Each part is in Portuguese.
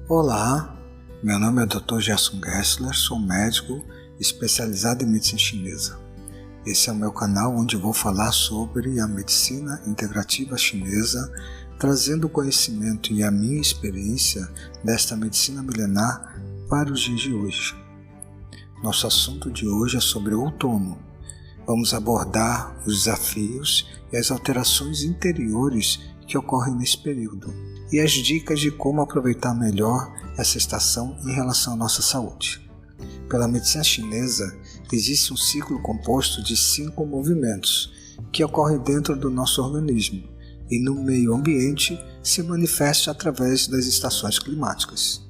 Olá, meu nome é Dr. Gerson Gessler, sou médico especializado em medicina chinesa. Esse é o meu canal onde vou falar sobre a medicina integrativa chinesa, trazendo o conhecimento e a minha experiência desta medicina milenar para os dias de hoje. Nosso assunto de hoje é sobre o outono. Vamos abordar os desafios e as alterações interiores que ocorrem nesse período e as dicas de como aproveitar melhor essa estação em relação à nossa saúde. Pela medicina chinesa, existe um ciclo composto de 5 movimentos que ocorrem dentro do nosso organismo e no meio ambiente se manifesta através das estações climáticas.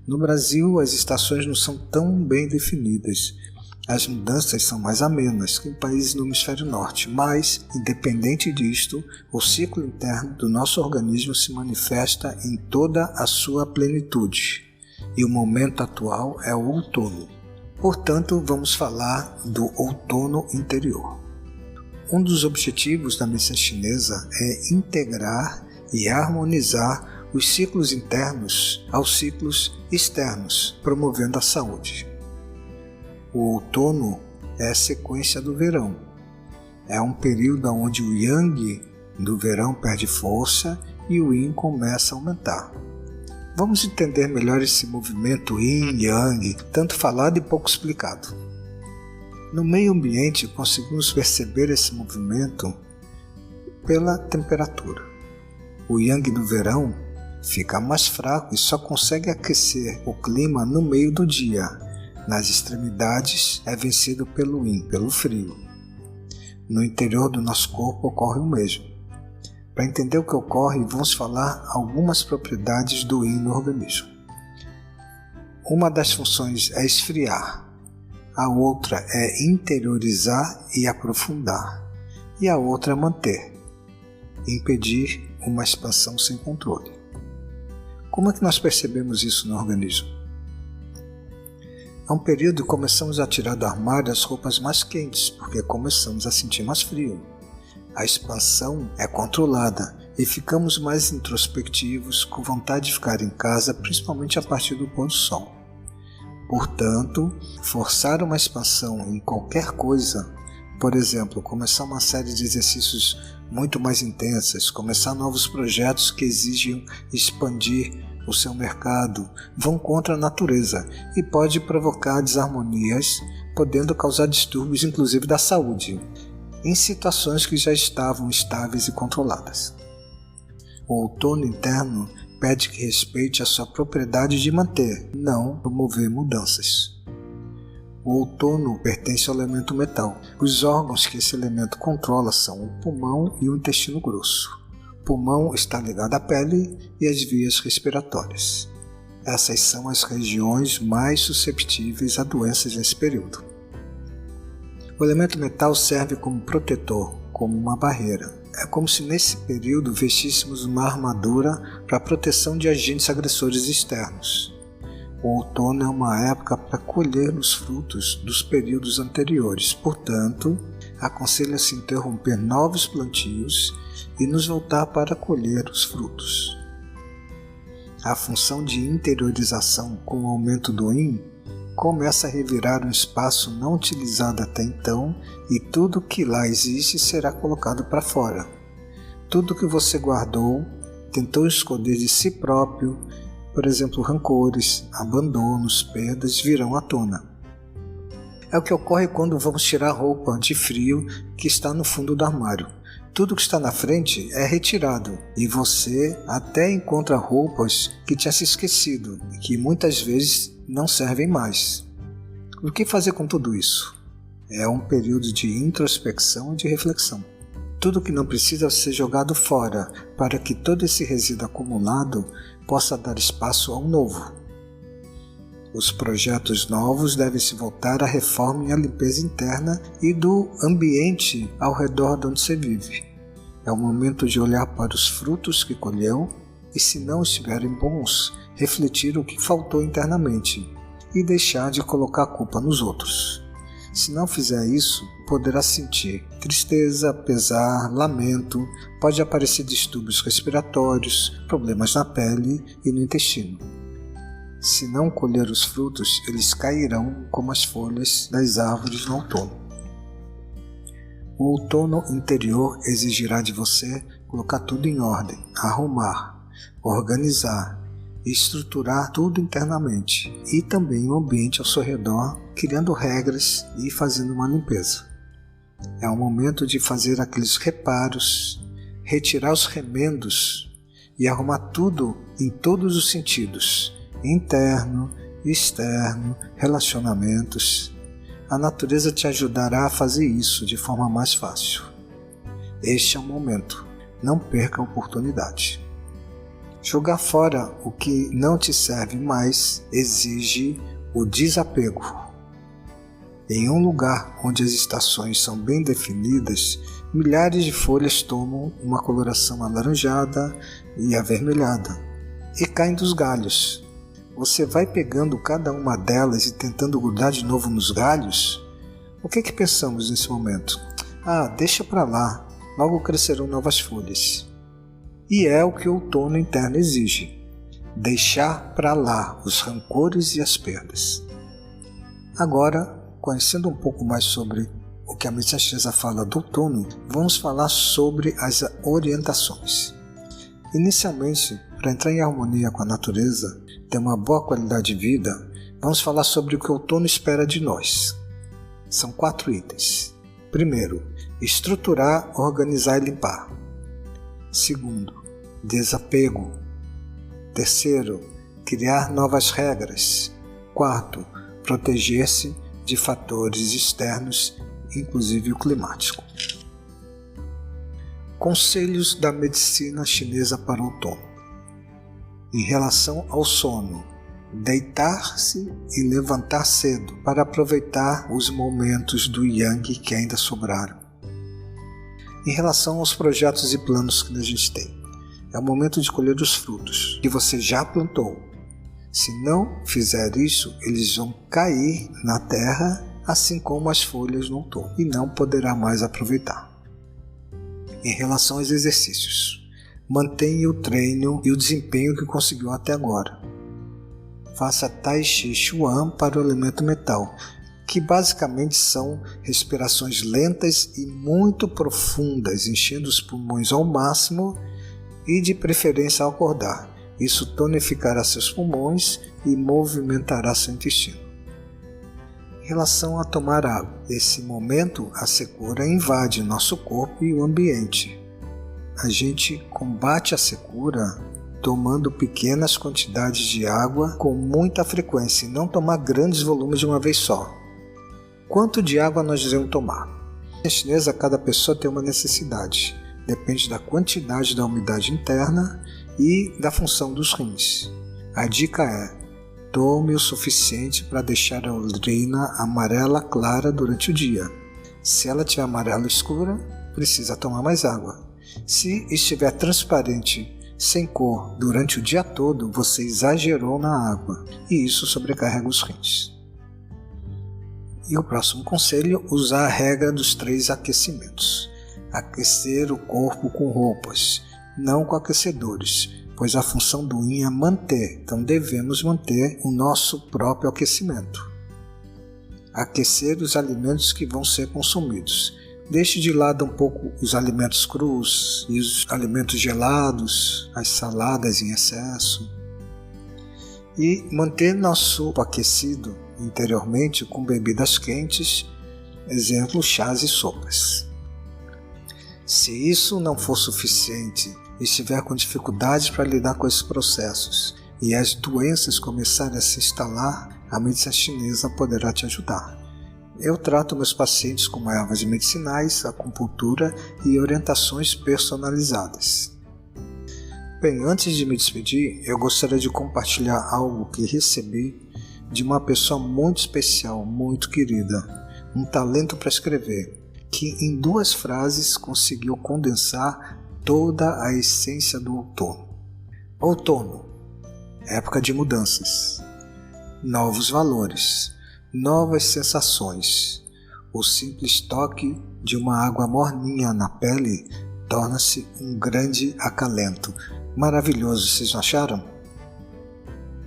No Brasil, as estações não são tão bem definidas. As mudanças são mais amenas que em países no hemisfério norte, mas, independente disto, o ciclo interno do nosso organismo se manifesta em toda a sua plenitude, e o momento atual é o outono. Portanto, vamos falar do outono interior. Um dos objetivos da medicina chinesa é integrar e harmonizar os ciclos internos aos ciclos externos, promovendo a saúde. O outono é a sequência do verão. É um período onde o yang do verão perde força e o yin começa a aumentar. Vamos entender melhor esse movimento yin-yang, tanto falado e pouco explicado. No meio ambiente, conseguimos perceber esse movimento pela temperatura. O yang do verão fica mais fraco e só consegue aquecer o clima no meio do dia. Nas extremidades é vencido pelo yin, pelo frio. No interior do nosso corpo ocorre o mesmo. Para entender o que ocorre, vamos falar algumas propriedades do yin no organismo. Uma das funções é esfriar, a outra é interiorizar e aprofundar, e a outra é manter, impedir uma expansão sem controle. Como é que nós percebemos isso no organismo? É um período que começamos a tirar do armário as roupas mais quentes, porque começamos a sentir mais frio. A expansão é controlada e ficamos mais introspectivos, com vontade de ficar em casa, principalmente a partir do pôr do sol. Portanto, forçar uma expansão em qualquer coisa, por exemplo, começar uma série de exercícios muito mais intensas, começar novos projetos que exigem expandir o seu mercado, vão contra a natureza e pode provocar desarmonias, podendo causar distúrbios inclusive da saúde, em situações que já estavam estáveis e controladas. O outono interno pede que respeite a sua propriedade de manter, não promover mudanças. O outono pertence ao elemento metal. Os órgãos que esse elemento controla são o pulmão e o intestino grosso. O pulmão está ligado à pele e às vias respiratórias. Essas são as regiões mais susceptíveis a doenças nesse período. O elemento metal serve como protetor, como uma barreira. É como se nesse período vestíssemos uma armadura para a proteção de agentes agressores externos. O outono é uma época para colher os frutos dos períodos anteriores, portanto, aconselha-se interromper novos plantios e nos voltar para colher os frutos. A função de interiorização com o aumento do yin começa a revirar um espaço não utilizado até então e tudo que lá existe será colocado para fora. Tudo que você guardou, tentou esconder de si próprio, por exemplo, rancores, abandonos, perdas, virão à tona. É o que ocorre quando vamos tirar a roupa de frio que está no fundo do armário. Tudo que está na frente é retirado e você até encontra roupas que tinha se esquecido e que muitas vezes não servem mais. O que fazer com tudo isso? É um período de introspecção e de reflexão. Tudo que não precisa ser jogado fora para que todo esse resíduo acumulado possa dar espaço ao novo. Os projetos novos devem se voltar à reforma e à limpeza interna e do ambiente ao redor de onde você vive. É o momento de olhar para os frutos que colheu e, se não estiverem bons, refletir o que faltou internamente e deixar de colocar a culpa nos outros. Se não fizer isso, poderá sentir tristeza, pesar, lamento, pode aparecer distúrbios respiratórios, problemas na pele e no intestino. Se não colher os frutos, eles cairão como as folhas das árvores no outono. O outono interior exigirá de você colocar tudo em ordem, arrumar, organizar, estruturar tudo internamente e também o ambiente ao seu redor, criando regras e fazendo uma limpeza. É o momento de fazer aqueles reparos, retirar os remendos e arrumar tudo em todos os sentidos, interno, externo, relacionamentos. A natureza te ajudará a fazer isso de forma mais fácil. Este é o momento, não perca a oportunidade. Jogar fora o que não te serve mais exige o desapego. Em um lugar onde as estações são bem definidas, milhares de folhas tomam uma coloração alaranjada e avermelhada e caem dos galhos. Você vai pegando cada uma delas e tentando grudar de novo nos galhos? O que pensamos nesse momento? Deixa pra lá, logo crescerão novas folhas. E é o que o outono interno exige. Deixar pra lá os rancores e as perdas. Agora, conhecendo um pouco mais sobre o que a medicina chinesa fala do outono, vamos falar sobre as orientações. Inicialmente, para entrar em harmonia com a natureza, ter uma boa qualidade de vida, vamos falar sobre o que o outono espera de nós. São 4 itens. Primeiro, estruturar, organizar e limpar. Segundo, desapego. Terceiro, criar novas regras. Quarto, proteger-se de fatores externos, inclusive o climático. Conselhos da medicina chinesa para o outono. Em relação ao sono, deitar-se e levantar cedo para aproveitar os momentos do Yang que ainda sobraram. Em relação aos projetos e planos que a gente tem, é o momento de colher os frutos que você já plantou. Se não fizer isso, eles vão cair na terra, assim como as folhas no outono, e não poderá mais aproveitar. Em relação aos exercícios, mantenha o treino e o desempenho que conseguiu até agora. Faça Tai Chi Chuan para o elemento metal, que basicamente são respirações lentas e muito profundas, enchendo os pulmões ao máximo e de preferência ao acordar. Isso tonificará seus pulmões e movimentará seu intestino. Em relação a tomar água, nesse momento a secura invade nosso corpo e o ambiente. A gente combate a secura tomando pequenas quantidades de água com muita frequência e não tomar grandes volumes de uma vez só. Quanto de água nós devemos tomar? Na chinesa, cada pessoa tem uma necessidade. Depende da quantidade da umidade interna e da função dos rins. A dica é: tome o suficiente para deixar a urina amarela clara durante o dia. Se ela tiver amarela escura, precisa tomar mais água. Se estiver transparente, sem cor, durante o dia todo, você exagerou na água e isso sobrecarrega os rins. E o próximo conselho, usar a regra dos 3 aquecimentos. Aquecer o corpo com roupas, não com aquecedores, pois a função do yin é manter, então devemos manter o nosso próprio aquecimento. Aquecer os alimentos que vão ser consumidos. Deixe de lado um pouco os alimentos crus e os alimentos gelados, as saladas em excesso. E manter nosso corpo aquecido interiormente com bebidas quentes, exemplo, chás e sopas. Se isso não for suficiente e estiver com dificuldades para lidar com esses processos e as doenças começarem a se instalar, a medicina chinesa poderá te ajudar. Eu trato meus pacientes com ervas medicinais, acupuntura e orientações personalizadas. Bem, antes de me despedir, eu gostaria de compartilhar algo que recebi de uma pessoa muito especial, muito querida, um talento para escrever, que em 2 frases conseguiu condensar toda a essência do outono. Outono, época de mudanças, novos valores, novas sensações. O simples toque de uma água morninha na pele torna-se um grande acalento. Maravilhoso, vocês não acharam?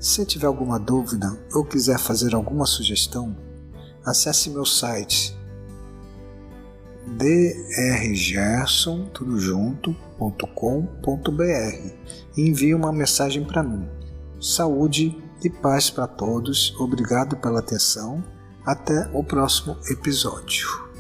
Se tiver alguma dúvida ou quiser fazer alguma sugestão, acesse meu site drgerson.com.br e envie uma mensagem para mim. Saúde e paz para todos. Obrigado pela atenção. Até o próximo episódio.